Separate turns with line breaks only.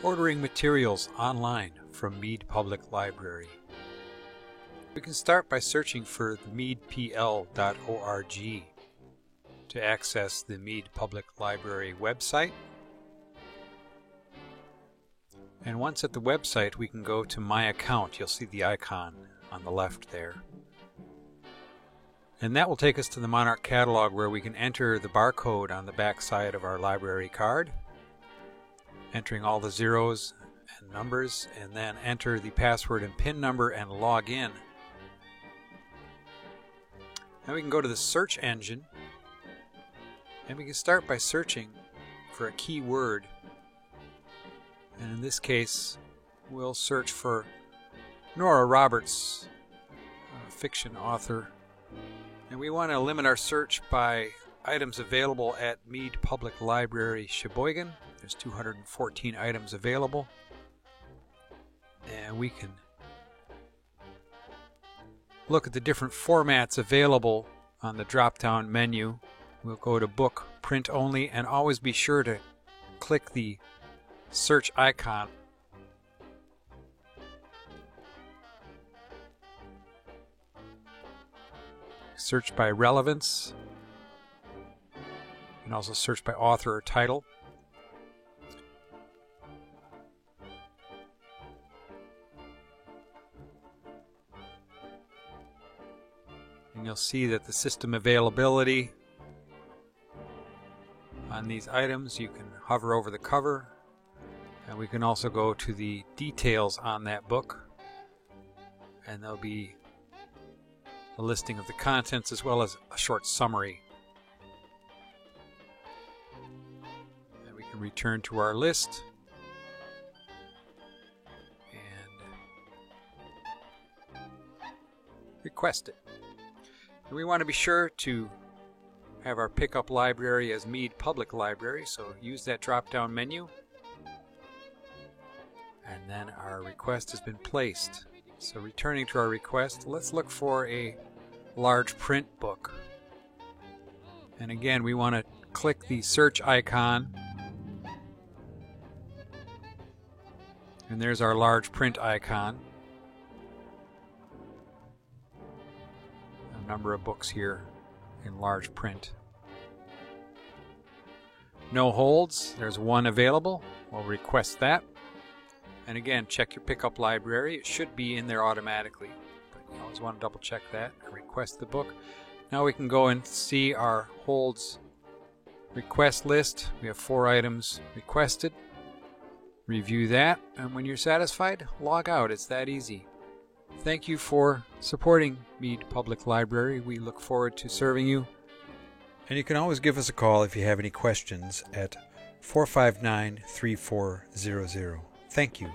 Ordering materials online from Mead Public Library. We can start by searching for the meadpl.org to access the Mead Public Library website. And once at the website, we can go to My Account. You'll see the icon on the left there. And that will take us to the Monarch catalog, where we can enter the barcode on the back side of our library card, entering all the zeros and numbers, and then enter the password and PIN number and log in. Then we can go to the search engine, and we can start by searching for a keyword. And in this case, we'll search for Nora Roberts, a fiction author. And we want to limit our search by items available at Mead Public Library, Sheboygan. There's 214 items available. And we can look at the different formats available on the drop-down menu. We'll go to Book, Print Only, and always be sure to click the search icon. Search by relevance. You can also search by author or title. And you'll see that the system availability on these items, you can hover over the cover, and we can also go to the details on that book, and there'll be a listing of the contents as well as a short summary. And we can return to our list and request it. And we want to be sure to have our pickup library as Mead Public Library, so use that drop-down menu. And then our request has been placed. So returning to our request, let's look for a large print book. And again, we want to click the search icon. And there's our large print icon. A number of books here in large print. No holds. There's one available. We'll request that. And again, check your pickup library. It should be in there automatically, but you always want to double check that and request the book. Now we can go and see our holds request list. We have 4 items requested. Review that, and when you're satisfied, log out. It's that easy. Thank you for supporting Mead Public Library. We look forward to serving you. And you can always give us a call if you have any questions at 459-3400. Thank you.